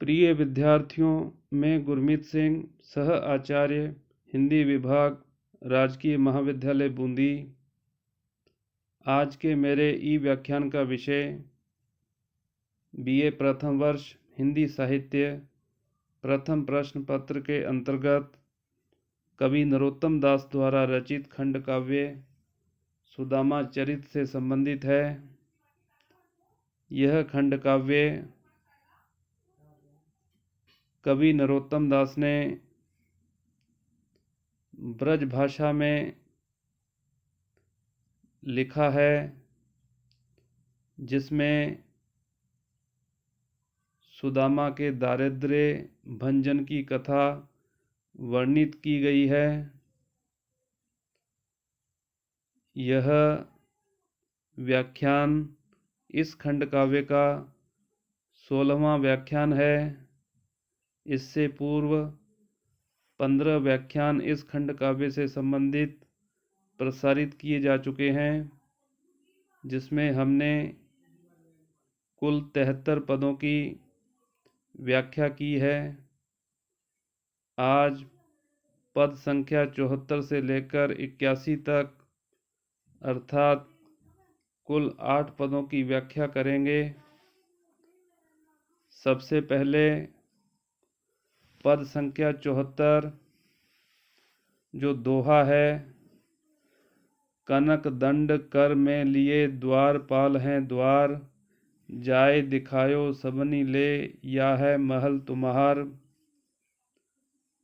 प्रिय विद्यार्थियों, मैं गुरमीत सिंह, सह आचार्य हिंदी विभाग, राजकीय महाविद्यालय बूंदी। आज के मेरे ई व्याख्यान का विषय बीए प्रथम वर्ष हिंदी साहित्य प्रथम प्रश्न पत्र के अंतर्गत कवि नरोत्तम दास द्वारा रचित खंड काव्य सुदामा चरित से संबंधित है। यह खंड काव्य कवि नरोत्तम दास ने ब्रज भाषा में लिखा है, जिसमें सुदामा के दारिद्र्य भंजन की कथा वर्णित की गई है। यह व्याख्यान इस खंड काव्य का 16वां व्याख्यान है। इससे पूर्व 15 व्याख्यान इस खंड काव्य से संबंधित प्रसारित किए जा चुके हैं, जिसमें हमने कुल 73 पदों की व्याख्या की है। आज पद संख्या 74 से लेकर 81 तक अर्थात कुल 8 पदों की व्याख्या करेंगे। सबसे पहले पद संख्या 74 जो दोहा है, कनक दंड कर में लिए द्वारपाल हैं द्वार, जाए दिखायो सबनी ले या है महल तुम्हार।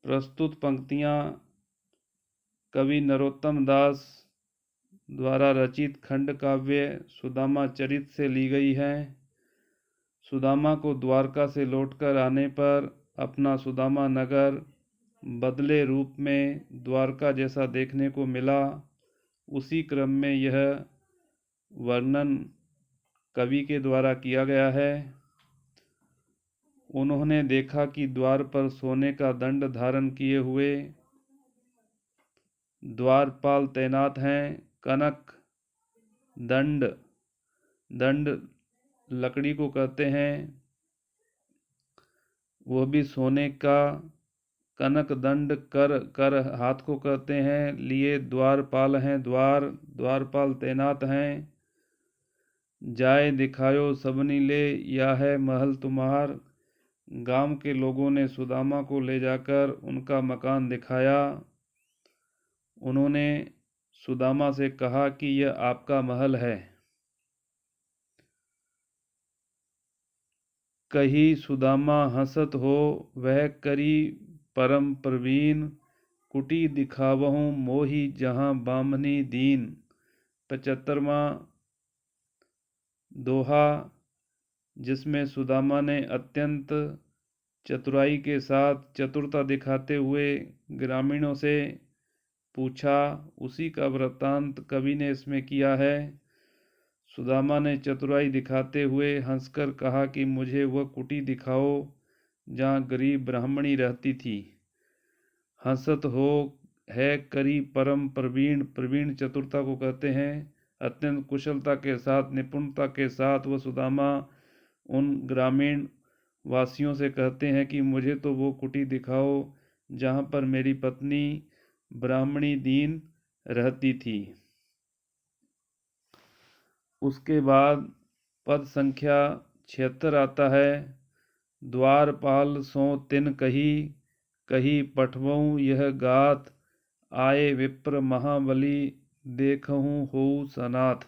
प्रस्तुत पंक्तियां कवि नरोत्तम दास द्वारा रचित खंड काव्य सुदामा चरित से ली गई हैं। सुदामा को द्वारका से लौटकर आने पर अपना सुदामा नगर बदले रूप में द्वारका जैसा देखने को मिला। उसी क्रम में यह वर्णन कवि के द्वारा किया गया है। उन्होंने देखा कि द्वार पर सोने का दंड धारण किए हुए द्वारपाल तैनात हैं। कनक दंड लकड़ी को कहते हैं, वह भी सोने का। कनक दंड कर हाथ को कहते हैं। लिए द्वारपाल हैं द्वारपाल तैनात हैं। जाए दिखायो सबनी ले या है महल तुम्हार। गांव के लोगों ने सुदामा को ले जाकर उनका मकान दिखाया। उन्होंने सुदामा से कहा कि यह आपका महल है। कही सुदामा हंसत हो वह करी परम प्रवीण, कुटी दिखावहूँ मोही जहाँ बामनी दीन। 75वां दोहा, जिसमें सुदामा ने अत्यंत चतुराई के साथ चतुरता दिखाते हुए ग्रामीणों से पूछा, उसी का वृत्तांत कवि ने इसमें किया है। सुदामा ने चतुराई दिखाते हुए हंसकर कहा कि मुझे वह कुटी दिखाओ जहाँ गरीब ब्राह्मणी रहती थी। हंसत हो है करी परम प्रवीण चतुरता को कहते हैं। अत्यंत कुशलता के साथ निपुणता के साथ वह सुदामा उन ग्रामीण वासियों से कहते हैं कि मुझे तो वो कुटी दिखाओ जहाँ पर मेरी पत्नी ब्राह्मणी दीन रहती थी। उसके बाद पद संख्या 76 आता है। द्वारपाल सो तिन कही पठवऊँ यह गाथ, आए विप्र महाबली देखहूँ होऊ सनाथ।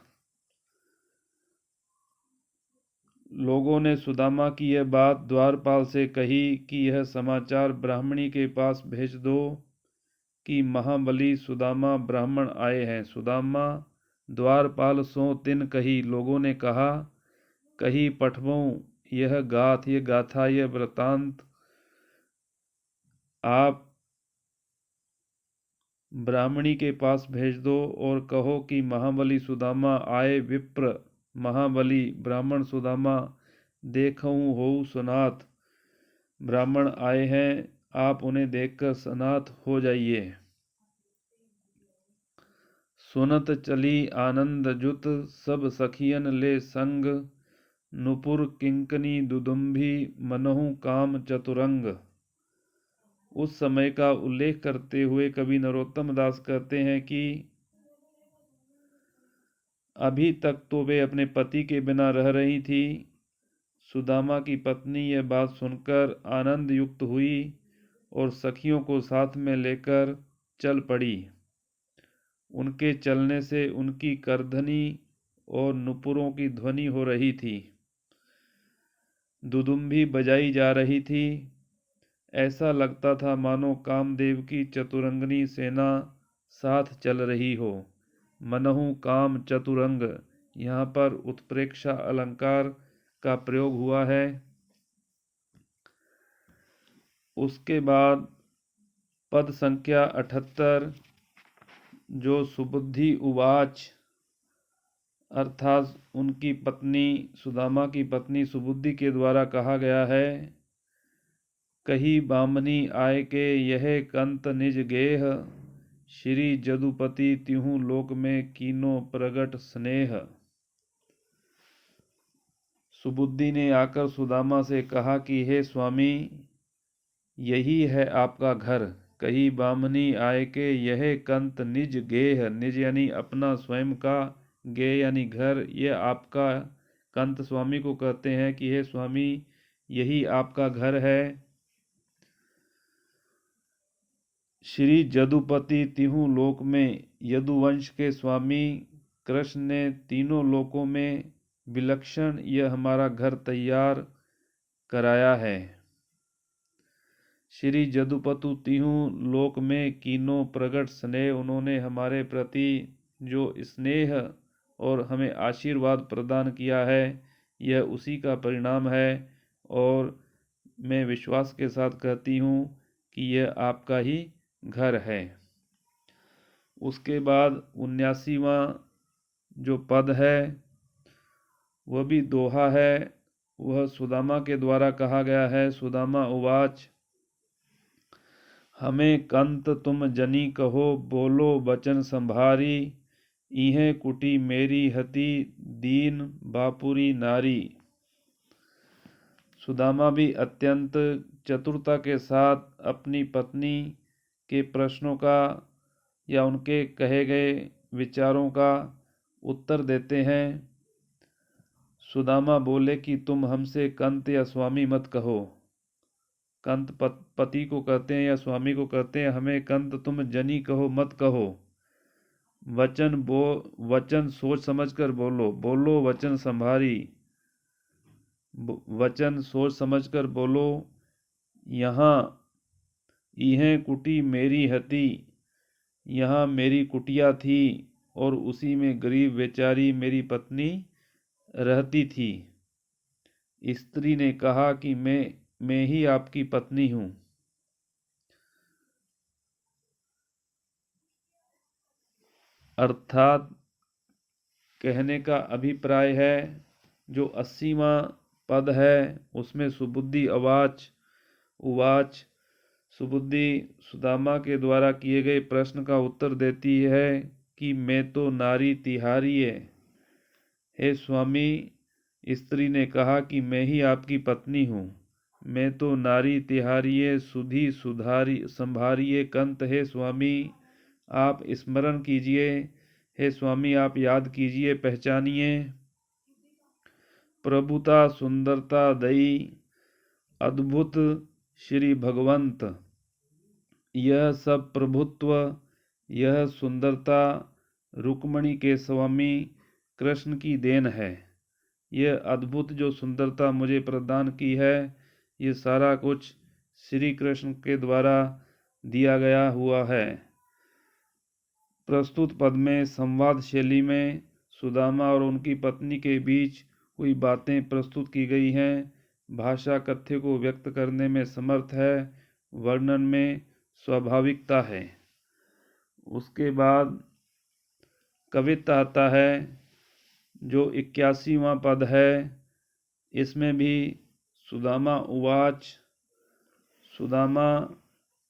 लोगों ने सुदामा की यह बात द्वारपाल से कही कि यह समाचार ब्राह्मणी के पास भेज दो कि महाबली सुदामा ब्राह्मण आए हैं। सुदामा द्वारपाल सो तिन कही, लोगों ने कहा, कही पठवऊँ यह गाथा यह वृतांत आप ब्राह्मणी के पास भेज दो और कहो कि महाबली सुदामा आए विप्र महाबली ब्राह्मण सुदामा देखऊँ होऊ सनाथ, ब्राह्मण आए हैं, आप उन्हें देखकर सनाथ हो जाइए। सुनत चली आनंद जुत सब सखियन ले संग, नुपुर किंकनी दुदुम्भी मनहु काम चतुरंग। उस समय का उल्लेख करते हुए कवि नरोत्तम दास कहते हैं कि अभी तक तो वे अपने पति के बिना रह रही थी। सुदामा की पत्नी यह बात सुनकर आनंद युक्त हुई और सखियों को साथ में लेकर चल पड़ी। उनके चलने से उनकी करधनी और नुपुरों की ध्वनि हो रही थी, दुदुम्भी बजाई जा रही थी। ऐसा लगता था मानो कामदेव की चतुरंगनी सेना साथ चल रही हो। मनहु काम चतुरंग, यहाँ पर उत्प्रेक्षा अलंकार का प्रयोग हुआ है। उसके बाद पद संख्या 78 जो सुबुद्धि उवाच अर्थात उनकी पत्नी सुदामा की पत्नी सुबुद्धि के द्वारा कहा गया है। कही बामनी आय के यह कंत निज गेह, श्री जदुपति तिहु लोक में कीनो प्रगट स्नेह। सुबुद्धि ने आकर सुदामा से कहा कि हे स्वामी, यही है आपका घर। कही बामनी आय के यह कंत निज गेह, निज यानी अपना स्वयं का, गेह यानी घर, यह आपका। कंत स्वामी को कहते हैं कि हे स्वामी, यही आपका घर है। श्री जदुपति तिहु लोक में, यदुवंश के स्वामी कृष्ण ने तीनों लोकों में विलक्षण यह हमारा घर तैयार कराया है। श्री जदुपतु तिहु लोक में कीनो प्रगट स्नेह, उन्होंने हमारे प्रति जो स्नेह और हमें आशीर्वाद प्रदान किया है, यह उसी का परिणाम है। और मैं विश्वास के साथ कहती हूँ कि यह आपका ही घर है। उसके बाद 79वां जो पद है वह भी दोहा है। वह सुदामा के द्वारा कहा गया है। सुदामा उवाच हमें कंत तुम जनी कहो, बोलो वचन संभारी। इहें कुटी मेरी हति, दीन बापुरी नारी। सुदामा भी अत्यंत चतुरता के साथ अपनी पत्नी के प्रश्नों का या उनके कहे गए विचारों का उत्तर देते हैं। सुदामा बोले कि तुम हमसे कंत या स्वामी मत कहो। कंत पति को कहते हैं या स्वामी को कहते हैं, हमें कंत तुम जनी कहो, मत कहो। वचन सोच समझ कर बोलो, बोलो वचन संभारी। वचन सोच समझ कर बोलो। यहाँ इहें कुटी मेरी हती, यहाँ मेरी कुटिया थी और उसी में गरीब बेचारी मेरी पत्नी रहती थी। स्त्री ने कहा कि मैं ही आपकी पत्नी हूँ। अर्थात कहने का अभिप्राय है जो 80वां पद है उसमें सुबुद्धि उवाच सुबुद्धि सुदामा के द्वारा किए गए प्रश्न का उत्तर देती है कि मैं तो नारी तिहारिये। हे स्वामी, स्त्री ने कहा कि मैं ही आपकी पत्नी हूँ। मैं तो नारी तिहारिये, सुधी सुधारी संभारिये कंत। हे स्वामी, आप स्मरण कीजिए। हे स्वामी, आप याद कीजिए, पहचानिए। प्रभुता सुंदरता दई अद्भुत श्री भगवंत। यह सब प्रभुत्व, यह सुंदरता रुक्मणी के स्वामी कृष्ण की देन है। यह अद्भुत जो सुंदरता मुझे प्रदान की है, ये सारा कुछ श्री कृष्ण के द्वारा दिया गया हुआ है। प्रस्तुत पद में संवाद शैली में सुदामा और उनकी पत्नी के बीच हुई बातें प्रस्तुत की गई हैं। भाषा कथ्य को व्यक्त करने में समर्थ है, वर्णन में स्वाभाविकता है। उसके बाद कविता आता है जो 81वां पद है। इसमें भी सुदामा उवाच, सुदामा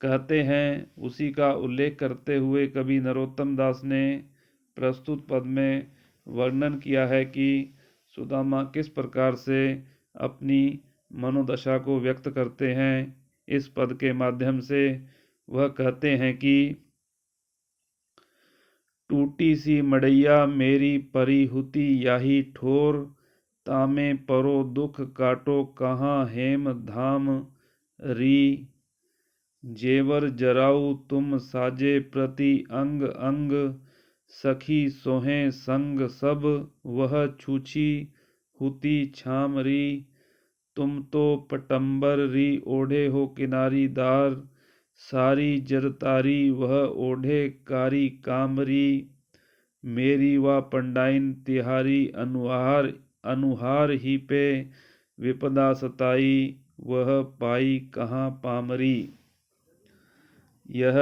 कहते हैं, उसी का उल्लेख करते हुए कवि नरोत्तम दास ने प्रस्तुत पद में वर्णन किया है कि सुदामा किस प्रकार से अपनी मनोदशा को व्यक्त करते हैं। इस पद के माध्यम से वह कहते हैं कि टूटी सी मड़ैया मेरी परी हुती याही ठोर, तामे परो दुख काटो कहाँ हेम धाम री, जेवर जराऊ तुम साजे प्रति अंग अंग, सखी सोहे संग सब वह छूछी हुती छाम री, तुम तो पटंबर री ओढ़े हो किनारीदार, सारी जरतारी वह ओढ़े कारी कामरी, मेरी वा पंडाइन तिहारी अनुहार ही पे, विपदा सताई वह पाई कहाँ पामरी। यह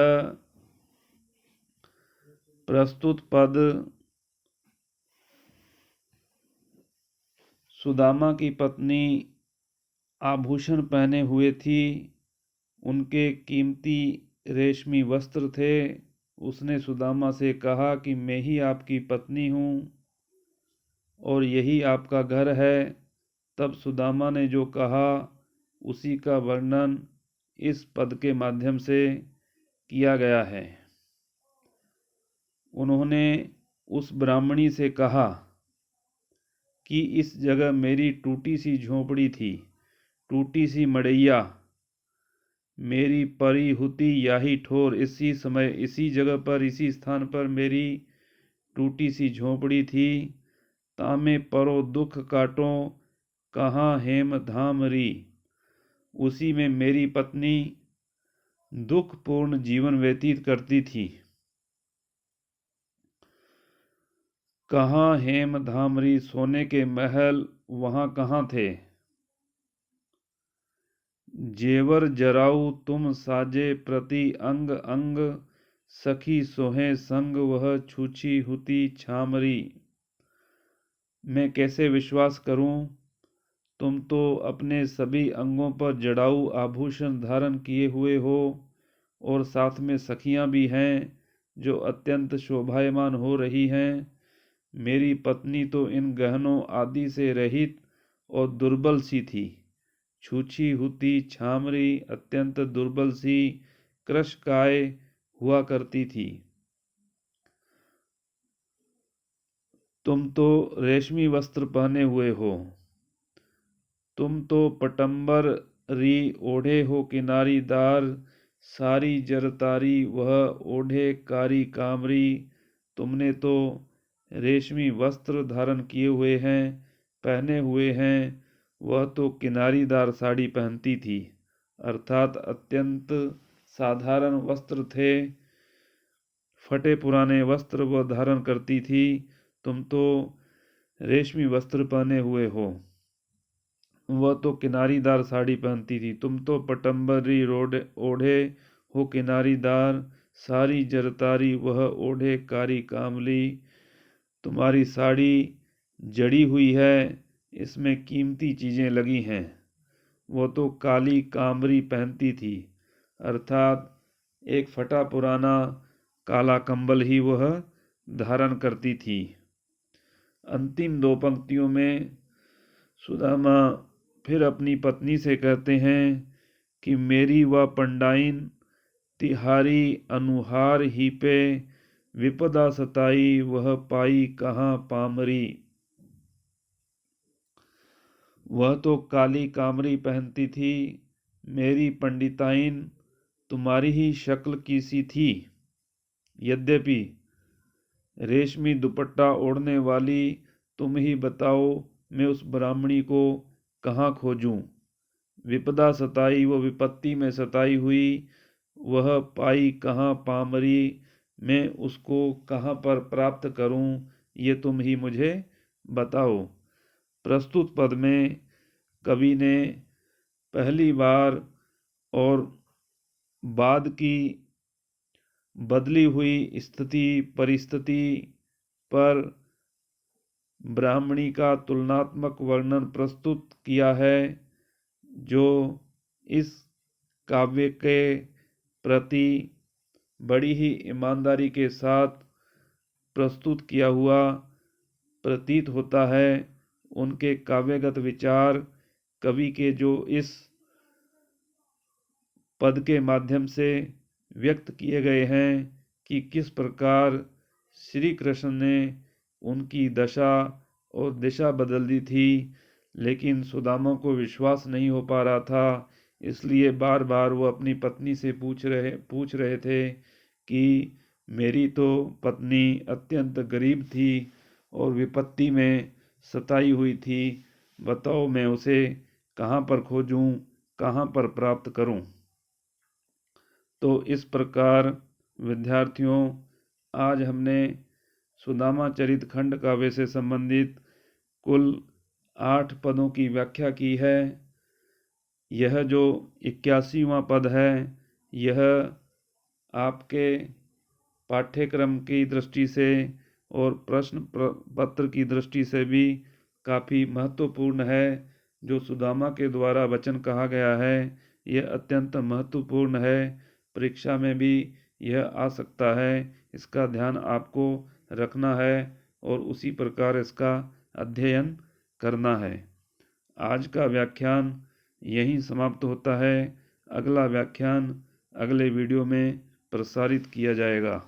प्रस्तुत पद सुदामा की पत्नी आभूषण पहने हुए थी, उनके कीमती रेशमी वस्त्र थे। उसने सुदामा से कहा कि मैं ही आपकी पत्नी हूँ और यही आपका घर है। तब सुदामा ने जो कहा उसी का वर्णन इस पद के माध्यम से किया गया है। उन्होंने उस ब्राह्मणी से कहा कि इस जगह मेरी टूटी सी झोंपड़ी थी, टूटी सी मड़ैया मेरी परी हुती याही ठोर, इसी समय इसी जगह पर इसी स्थान पर मेरी टूटी सी झोंपड़ी थी। तामे परो दुख काटो कहाँ हेम धाम री, उसी में मेरी पत्नी दुखपूर्ण जीवन व्यतीत करती थी। कहाँ हेम धामरी, सोने के महल वहां कहाँ थे। जेवर जराऊ तुम साजे प्रति अंग अंग, सखी सोहे संग वह छूछी हुती छामरी। मैं कैसे विश्वास करूं, तुम तो अपने सभी अंगों पर जड़ाऊ आभूषण धारण किए हुए हो और साथ में सखियां भी हैं जो अत्यंत शोभायमान हो रही हैं। मेरी पत्नी तो इन गहनों आदि से रहित और दुर्बल सी थी, छूछी हुती छामरी, अत्यंत दुर्बल सी कृशकाय हुआ करती थी। तुम तो रेशमी वस्त्र पहने हुए हो, तुम तो पटंबर री ओढ़े हो किनारीदार, सारी जरतारी वह ओढ़े कारी कामरी। तुमने तो रेशमी वस्त्र धारण किए हुए हैं, पहने हुए हैं, वह तो किनारीदार साड़ी पहनती थी, अर्थात अत्यंत साधारण वस्त्र थे, फटे पुराने वस्त्र वह धारण करती थी। तुम तो रेशमी वस्त्र पहने हुए हो, वह तो किनारीदार साड़ी पहनती थी। तुम तो पटंबरी ओढ़े हो किनारीदार, सारी जरतारी वह ओढ़े कारी कामली। तुम्हारी साड़ी जड़ी हुई है, इसमें कीमती चीजें लगी हैं। वह तो काली कामरी पहनती थी, अर्थात एक फटा पुराना काला कंबल ही वह धारण करती थी। अंतिम दो पंक्तियों में सुदामा फिर अपनी पत्नी से कहते हैं कि मेरी वह पंडाइन तिहारी अनुहार ही पे, विपदा सताई वह पाई कहाँ पामरी। वह तो काली कामरी पहनती थी, मेरी पंडिताइन तुम्हारी ही शक्ल की सी थी। यद्यपि रेशमी दुपट्टा ओढ़ने वाली तुम ही बताओ, मैं उस ब्राह्मणी को कहाँ खोजूं। विपदा सताई, वो विपत्ति में सताई हुई, वह पाई कहाँ पामरी, मैं उसको कहाँ पर प्राप्त करूं, ये तुम ही मुझे बताओ। प्रस्तुत पद में कवि ने पहली बार और बाद की बदली हुई स्थिति परिस्थिति पर ब्राह्मणी का तुलनात्मक वर्णन प्रस्तुत किया है, जो इस काव्य के प्रति बड़ी ही ईमानदारी के साथ प्रस्तुत किया हुआ प्रतीत होता है। उनके काव्यगत विचार कवि के जो इस पद के माध्यम से व्यक्त किए गए हैं कि किस प्रकार श्री कृष्ण ने उनकी दशा और दिशा बदल दी थी, लेकिन सुदामा को विश्वास नहीं हो पा रहा था। इसलिए बार बार वो अपनी पत्नी से पूछ रहे थे कि मेरी तो पत्नी अत्यंत गरीब थी और विपत्ति में सताई हुई थी, बताओ मैं उसे कहाँ पर खोजूं, कहाँ पर प्राप्त करूं। तो इस प्रकार विद्यार्थियों, आज हमने सुदामा चरित खंड काव्य से संबंधित कुल 8 पदों की व्याख्या की है। यह जो 81वां पद है, यह आपके पाठ्यक्रम की दृष्टि से और प्रश्न पत्र की दृष्टि से भी काफ़ी महत्वपूर्ण है। जो सुदामा के द्वारा वचन कहा गया है, यह अत्यंत महत्वपूर्ण है। परीक्षा में भी यह आ सकता है, इसका ध्यान आपको रखना है और उसी प्रकार इसका अध्ययन करना है। आज का व्याख्यान यहीं समाप्त होता है। अगला व्याख्यान अगले वीडियो में प्रसारित किया जाएगा।